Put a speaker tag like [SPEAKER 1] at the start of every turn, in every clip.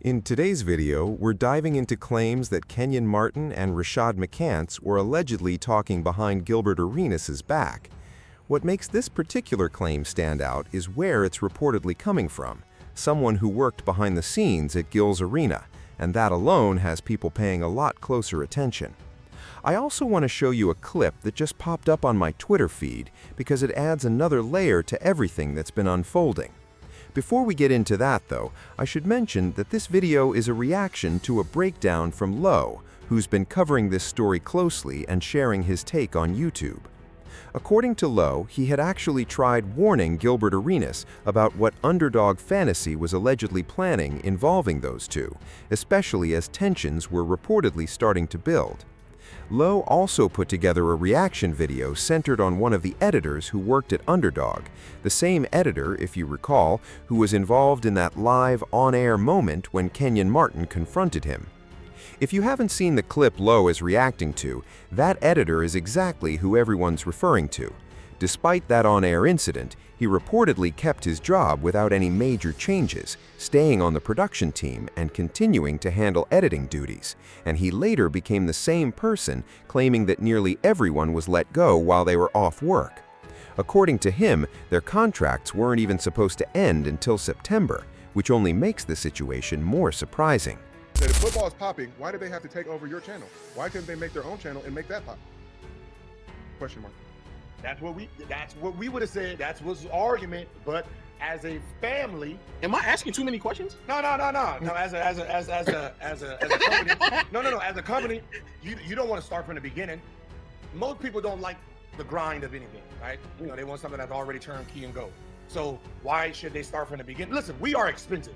[SPEAKER 1] In today's video, we're diving into claims that Kenyon Martin and Rashad McCants were allegedly talking behind Gilbert Arenas' back. What makes this particular claim stand out is where it's reportedly coming from, someone who worked behind the scenes at Gil's Arena, and that alone has people paying a lot closer attention. I also want to show you a clip that just popped up on my Twitter feed because it adds another layer to everything that's been unfolding. Before we get into that, though, I should mention that this video is a reaction to a breakdown from Lowe, who's been covering this story closely and sharing his take on YouTube. According to Lowe, he had actually tried warning Gilbert Arenas about what Underdog Fantasy was allegedly planning involving those two, especially as tensions were reportedly starting to build. Lowe also put together a reaction video centered on one of the editors who worked at Underdog, the same editor, if you recall, who was involved in that live on-air moment when Kenyon Martin confronted him. If you haven't seen the clip Lowe is reacting to, that editor is exactly who everyone's referring to. Despite that on-air incident, he reportedly kept his job without any major changes, staying on the production team and continuing to handle editing duties, and he later became the same person, claiming that nearly everyone was let go while they were off work. According to him, their contracts weren't even supposed to end until September, which only makes the situation more surprising.
[SPEAKER 2] That if football is popping, why do they have to take over your channel? Why couldn't they make their own channel and make that pop? Question mark.
[SPEAKER 3] That's what we would have said. That's what's the argument. But as a family,
[SPEAKER 4] am I asking too many questions?
[SPEAKER 3] No. As a company, no. As a company, you don't want to start from the beginning. Most people don't like the grind of anything, right? You know, they want something that's already turnkey and go. So why should they start from the beginning? Listen, we are expensive.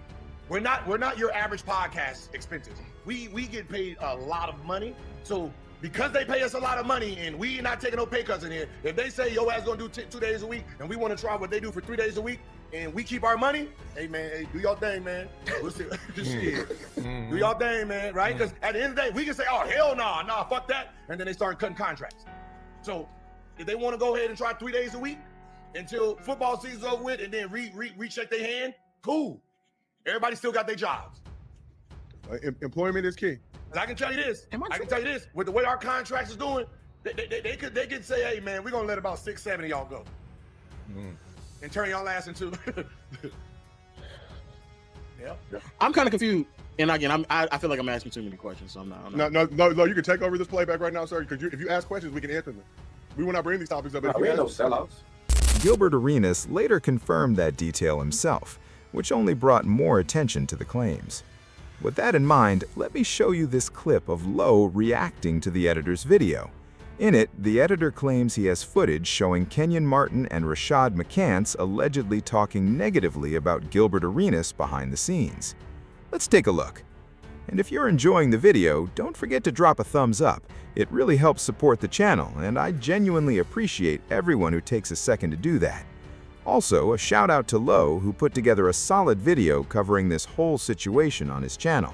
[SPEAKER 3] We're not your average podcast expenses. We get paid a lot of money. So because they pay us a lot of money and we not taking no pay cuts in here, if they say your ass gonna do 2 days a week and we want to try what they do for 3 days a week and we keep our money, hey man, hey, do your thing, man. We'll see. Do your thing, man, right? Because at the end of the day, we can say, oh, hell nah, fuck that. And then they start cutting contracts. So if they want to go ahead and try 3 days a week until football season's over with and then re-shake their hand, cool. Everybody still got their jobs.
[SPEAKER 2] Employment is key.
[SPEAKER 3] I can tell you this. I can tell you this. With the way our contracts is doing, they could say, hey man, we're gonna let about 6, 7 of y'all go, and turn y'all ass into. Yeah.
[SPEAKER 4] I'm kind of confused, and again, I feel like I'm asking too many questions, so I'm not.
[SPEAKER 2] No. You can take over this playback right now, sir. Because if you ask questions, we can answer them. We will not bring these topics up.
[SPEAKER 5] We ain't no sellouts.
[SPEAKER 1] Gilbert Arenas later confirmed that detail himself, which only brought more attention to the claims. With that in mind, let me show you this clip of Lowe reacting to the editor's video. In it, the editor claims he has footage showing Kenyon Martin and Rashad McCants allegedly talking negatively about Gilbert Arenas behind the scenes. Let's take a look. And if you're enjoying the video, don't forget to drop a thumbs up. It really helps support the channel, and I genuinely appreciate everyone who takes a second to do that. Also, a shout out to Lowe, who put together a solid video covering this whole situation on his channel.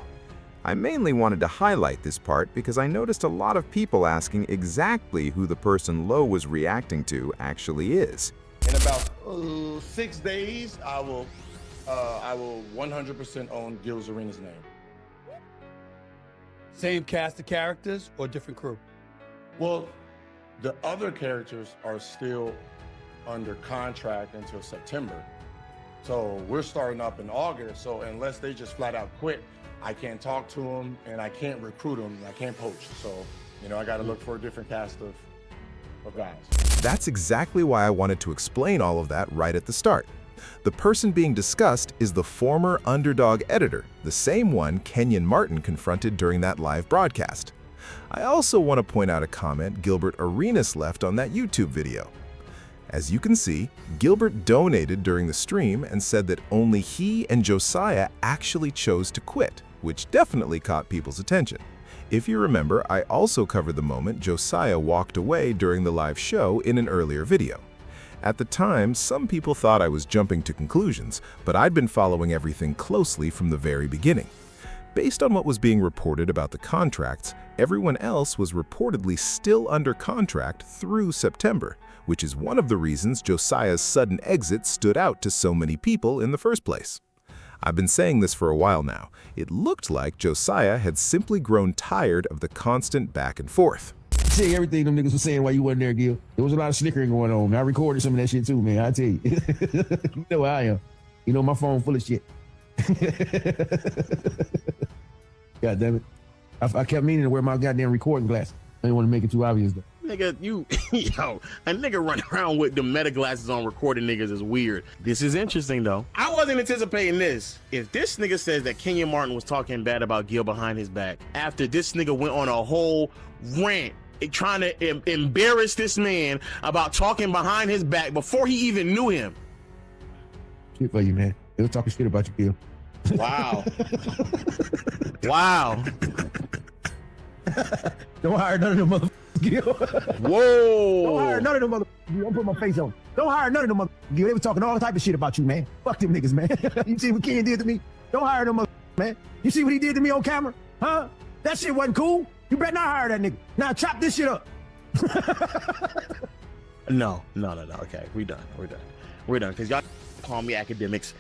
[SPEAKER 1] I mainly wanted to highlight this part because I noticed a lot of people asking exactly who the person Lowe was reacting to actually is.
[SPEAKER 3] In about 6 days, I will 100% own Gil's Arenas' name.
[SPEAKER 6] Same cast of characters or different crew?
[SPEAKER 3] Well, the other characters are still under contract until September. So we're starting up in August. So unless they just flat out quit, I can't talk to them and I can't recruit them. I can't poach. So, you know, I got to look for a different cast of guys.
[SPEAKER 1] That's exactly why I wanted to explain all of that right at the start. The person being discussed is the former Underdog editor, the same one Kenyon Martin confronted during that live broadcast. I also want to point out a comment Gilbert Arenas left on that YouTube video. As you can see, Gilbert donated during the stream and said that only he and Josiah actually chose to quit, which definitely caught people's attention. If you remember, I also covered the moment Josiah walked away during the live show in an earlier video. At the time, some people thought I was jumping to conclusions, but I'd been following everything closely from the very beginning. Based on what was being reported about the contracts, everyone else was reportedly still under contract through September, which is one of the reasons Josiah's sudden exit stood out to so many people in the first place. I've been saying this for a while now. It looked like Josiah had simply grown tired of the constant back and forth.
[SPEAKER 5] Say everything them niggas was saying while you wasn't there, Gil. There was a lot of snickering going on. I recorded some of that shit too, man. I tell you. You know how I am. You know my phone full of shit. God damn it. I kept meaning to wear my goddamn recording glasses. I didn't want to make it too obvious though.
[SPEAKER 4] Nigga, yo, a nigga running around with the meta glasses on recording niggas is weird. This is interesting though. I wasn't anticipating this. If this nigga says that Kenyon Martin was talking bad about Gil behind his back, after this nigga went on a whole rant trying to embarrass this man about talking behind his back before he even knew him.
[SPEAKER 5] Shit for you, man. They was talking shit about you, Gil.
[SPEAKER 4] Wow. Wow.
[SPEAKER 5] Don't hire none of them motherfuckers, Gil.
[SPEAKER 4] Whoa.
[SPEAKER 5] Don't hire none of them motherfuckers. Don't put my face on. Don't hire none of them motherfuckers, Gil. They were talking all type of shit about you, man. Fuck them niggas, man. You see what Kenyon did to me? Don't hire them motherfuckers, man. You see what he did to me on camera? Huh? That shit wasn't cool. You better not hire that nigga. Now chop this shit up.
[SPEAKER 4] No. Okay, we done. We're done. Because y'all call me academics.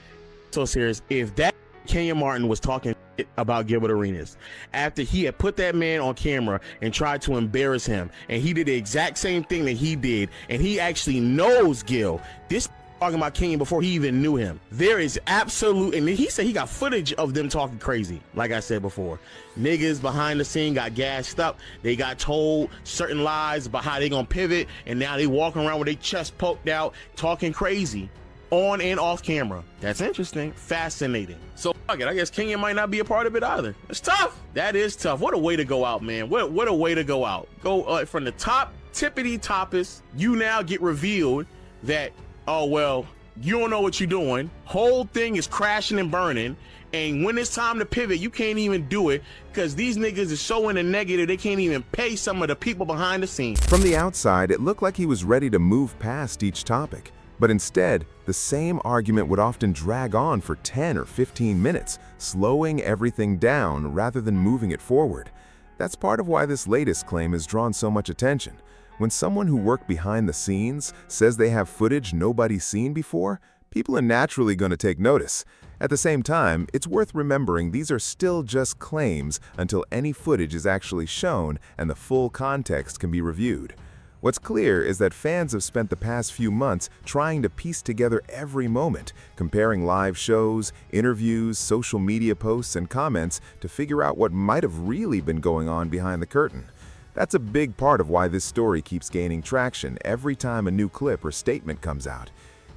[SPEAKER 4] So serious. If that Kenyon Martin was talking about Gilbert Arenas after he had put that man on camera and tried to embarrass him, and he did the exact same thing that he did, and he actually knows Gil. This talking about Kenyon before he even knew him. There is absolute, and he said he got footage of them talking crazy. Like I said before, niggas behind the scene got gassed up. They got told certain lies about how they gonna pivot, and now they walking around with their chest poked out, talking crazy on and off camera. That's interesting, fascinating. So fuck it, I guess Kenyon might not be a part of it either. It's tough. That is tough. What a way to go out, man. What a way to go out. Go from the top, tippity toppest, you now get revealed that, oh, well, you don't know what you're doing. Whole thing is crashing and burning. And when it's time to pivot, you can't even do it because these niggas are so in the negative, they can't even pay some of the people behind the scenes.
[SPEAKER 1] From the outside, it looked like he was ready to move past each topic. But instead, the same argument would often drag on for 10 or 15 minutes, slowing everything down rather than moving it forward. That's part of why this latest claim has drawn so much attention. When someone who worked behind the scenes says they have footage nobody's seen before, people are naturally going to take notice. At the same time, it's worth remembering these are still just claims until any footage is actually shown and the full context can be reviewed. What's clear is that fans have spent the past few months trying to piece together every moment, comparing live shows, interviews, social media posts, and comments to figure out what might have really been going on behind the curtain. That's a big part of why this story keeps gaining traction every time a new clip or statement comes out.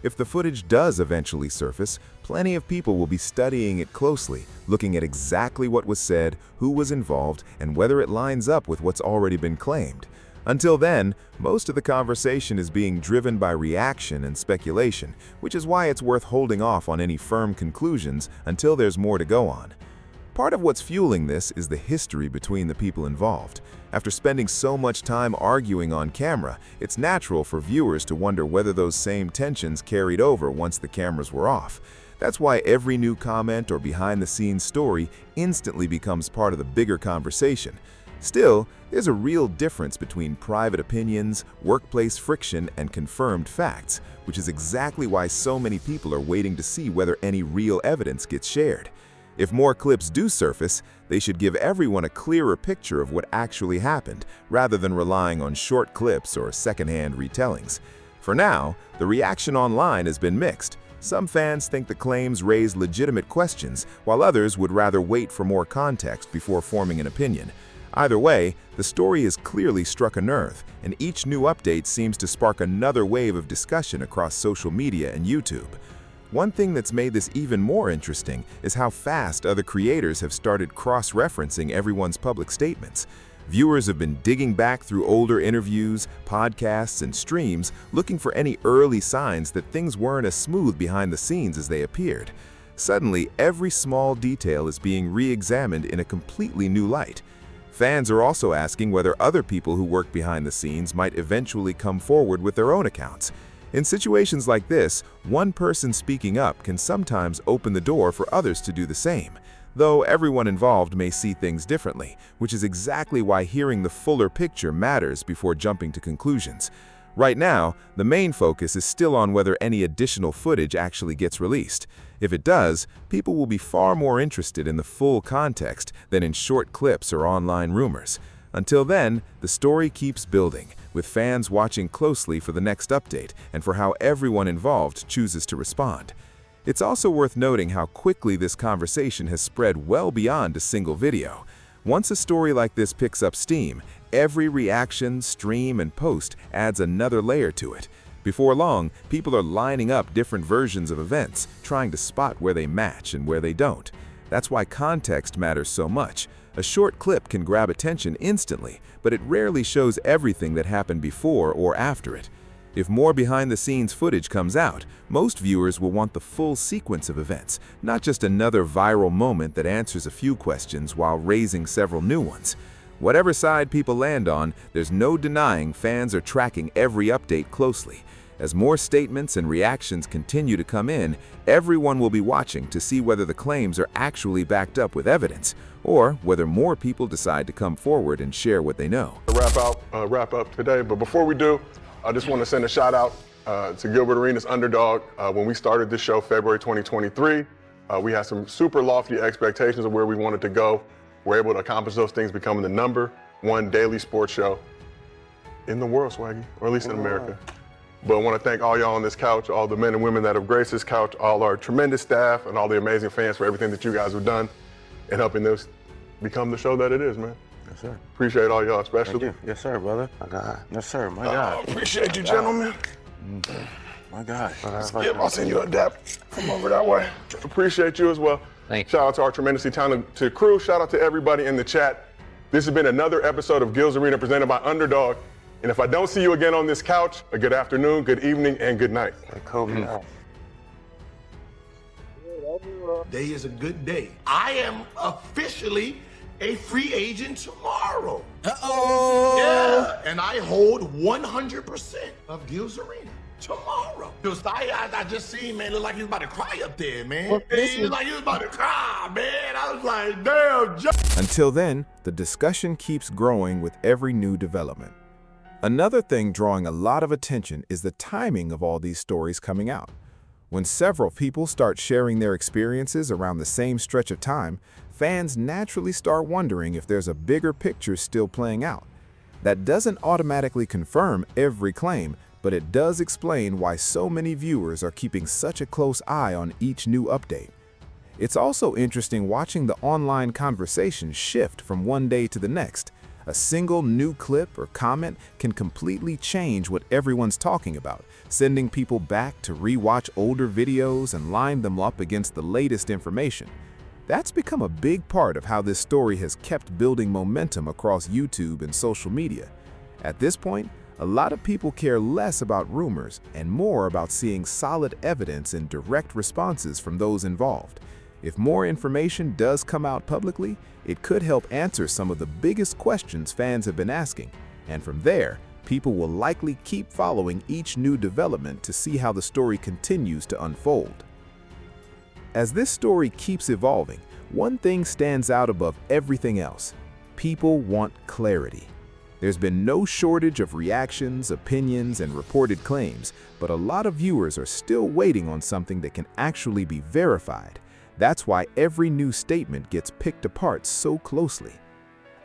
[SPEAKER 1] If the footage does eventually surface, plenty of people will be studying it closely, looking at exactly what was said, who was involved, and whether it lines up with what's already been claimed. Until then, most of the conversation is being driven by reaction and speculation, which is why it's worth holding off on any firm conclusions until there's more to go on. Part of what's fueling this is the history between the people involved. After spending so much time arguing on camera, it's natural for viewers to wonder whether those same tensions carried over once the cameras were off. That's why every new comment or behind-the-scenes story instantly becomes part of the bigger conversation. Still, there's a real difference between private opinions, workplace friction, and confirmed facts, which is exactly why so many people are waiting to see whether any real evidence gets shared. If more clips do surface, they should give everyone a clearer picture of what actually happened, rather than relying on short clips or secondhand retellings. For now, the reaction online has been mixed. Some fans think the claims raise legitimate questions, while others would rather wait for more context before forming an opinion. Either way, the story has clearly struck a nerve, and each new update seems to spark another wave of discussion across social media and YouTube. One thing that's made this even more interesting is how fast other creators have started cross-referencing everyone's public statements. Viewers have been digging back through older interviews, podcasts, and streams looking for any early signs that things weren't as smooth behind the scenes as they appeared. Suddenly, every small detail is being re-examined in a completely new light. Fans are also asking whether other people who work behind the scenes might eventually come forward with their own accounts. In situations like this, one person speaking up can sometimes open the door for others to do the same, though everyone involved may see things differently, which is exactly why hearing the fuller picture matters before jumping to conclusions. Right now, the main focus is still on whether any additional footage actually gets released. If it does, people will be far more interested in the full context than in short clips or online rumors. Until then, the story keeps building, with fans watching closely for the next update and for how everyone involved chooses to respond. It's also worth noting how quickly this conversation has spread well beyond a single video. Once a story like this picks up steam, every reaction, stream, and post adds another layer to it. Before long, people are lining up different versions of events, trying to spot where they match and where they don't. That's why context matters so much. A short clip can grab attention instantly, but it rarely shows everything that happened before or after it. If more behind-the-scenes footage comes out, most viewers will want the full sequence of events, not just another viral moment that answers a few questions while raising several new ones. Whatever side people land on, there's no denying fans are tracking every update closely. As more statements and reactions continue to come in, everyone will be watching to see whether the claims are actually backed up with evidence, or whether more people decide to come forward and share what they know.
[SPEAKER 2] Wrap up today, but before we do, I just want to send a shout out to Gilbert Arenas, Underdog. When we started this show, February 2023, we had some super lofty expectations of where we wanted to go. We're able to accomplish those things, becoming the #1 daily sports show in the world, Swaggy, or at least in America. But I want to thank all y'all on this couch, all the men and women that have graced this couch, all our tremendous staff, and all the amazing fans for everything that you guys have done in helping this become the show that it is, man.
[SPEAKER 7] Yes, sir.
[SPEAKER 2] Appreciate all y'all, especially.
[SPEAKER 7] Thank you. Yes, sir, brother. My God. Yes, sir. My God.
[SPEAKER 2] Appreciate you, gentlemen.
[SPEAKER 7] My God.
[SPEAKER 2] Yep, I'll send you a dap from over that way. Appreciate you as well.
[SPEAKER 8] Thanks.
[SPEAKER 2] Shout out to our tremendously talented crew. Shout out to everybody in the chat. This has been another episode of Gil's Arena presented by Underdog. And if I don't see you again on this couch, a good afternoon, good evening, and good night.
[SPEAKER 3] Day is a good day. I am officially a free agent tomorrow.
[SPEAKER 6] Uh-oh.
[SPEAKER 3] Yeah, and I hold 100% of Gil's Arena tomorrow. I just seen, man, look like he was about to cry up there, man.
[SPEAKER 9] Well,
[SPEAKER 3] He looked like he was about to cry, man. I was like, damn,
[SPEAKER 1] Until then, the discussion keeps growing with every new development. Another thing drawing a lot of attention is the timing of all these stories coming out. When several people start sharing their experiences around the same stretch of time, fans naturally start wondering if there's a bigger picture still playing out. That doesn't automatically confirm every claim, but it does explain why so many viewers are keeping such a close eye on each new update. It's also interesting watching the online conversation shift from one day to the next. A single new clip or comment can completely change what everyone's talking about, sending people back to rewatch older videos and line them up against the latest information. That's become a big part of how this story has kept building momentum across YouTube and social media. At this point, a lot of people care less about rumors and more about seeing solid evidence and direct responses from those involved. If more information does come out publicly, it could help answer some of the biggest questions fans have been asking. And from there, people will likely keep following each new development to see how the story continues to unfold. As this story keeps evolving, one thing stands out above everything else. People want clarity. There's been no shortage of reactions, opinions, and reported claims, but a lot of viewers are still waiting on something that can actually be verified. That's why every new statement gets picked apart so closely.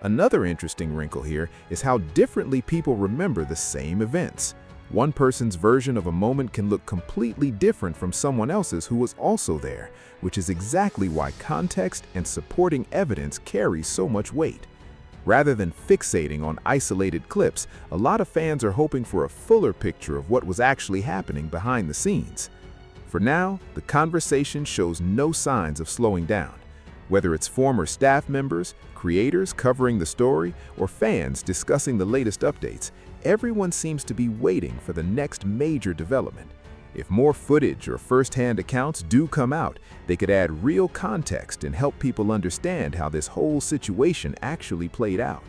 [SPEAKER 1] Another interesting wrinkle here is how differently people remember the same events. One person's version of a moment can look completely different from someone else's who was also there, which is exactly why context and supporting evidence carry so much weight. Rather than fixating on isolated clips, a lot of fans are hoping for a fuller picture of what was actually happening behind the scenes. For now, the conversation shows no signs of slowing down. Whether it's former staff members, creators covering the story, or fans discussing the latest updates, everyone seems to be waiting for the next major development. If more footage or first-hand accounts do come out, they could add real context and help people understand how this whole situation actually played out.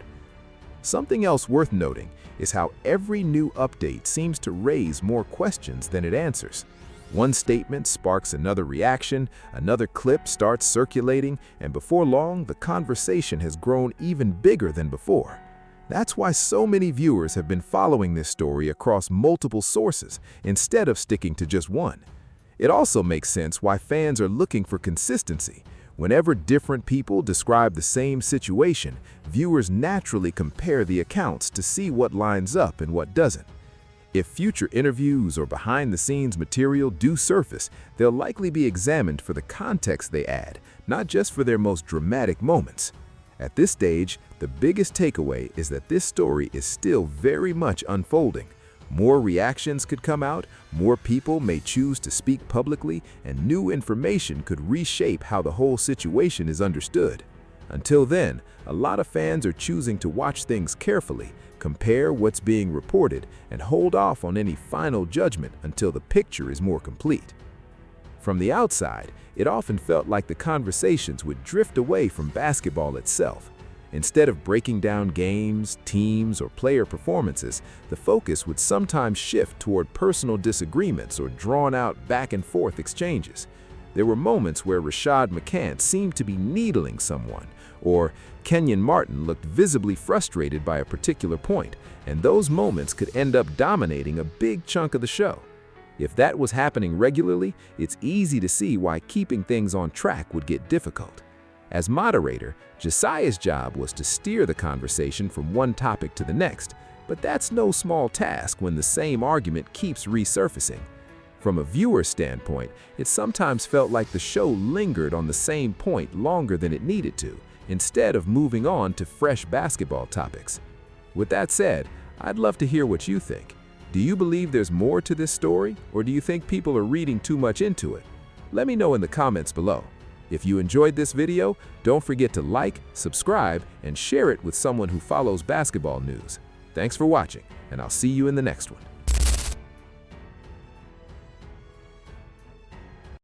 [SPEAKER 1] Something else worth noting is how every new update seems to raise more questions than it answers. One statement sparks another reaction, another clip starts circulating, and before long, the conversation has grown even bigger than before. That's why so many viewers have been following this story across multiple sources instead of sticking to just one. It also makes sense why fans are looking for consistency. Whenever different people describe the same situation, viewers naturally compare the accounts to see what lines up and what doesn't. If future interviews or behind-the-scenes material do surface, they'll likely be examined for the context they add, not just for their most dramatic moments. At this stage, the biggest takeaway is that this story is still very much unfolding. More reactions could come out, more people may choose to speak publicly, and new information could reshape how the whole situation is understood. Until then, a lot of fans are choosing to watch things carefully, compare what's being reported, and hold off on any final judgment until the picture is more complete. From the outside, it often felt like the conversations would drift away from basketball itself. Instead of breaking down games, teams, or player performances, the focus would sometimes shift toward personal disagreements or drawn-out back-and-forth exchanges. There were moments where Rashad McCants seemed to be needling someone, or Kenyon Martin looked visibly frustrated by a particular point, and those moments could end up dominating a big chunk of the show. If that was happening regularly, it's easy to see why keeping things on track would get difficult. As moderator, Josiah's job was to steer the conversation from one topic to the next, but that's no small task when the same argument keeps resurfacing. From a viewer's standpoint, it sometimes felt like the show lingered on the same point longer than it needed to, instead of moving on to fresh basketball topics. With that said, I'd love to hear what you think. Do you believe there's more to this story, or do you think people are reading too much into it? Let me know in the comments below. If you enjoyed this video, don't forget to like, subscribe, and share it with someone who follows basketball news. Thanks for watching, and I'll see you in the next one.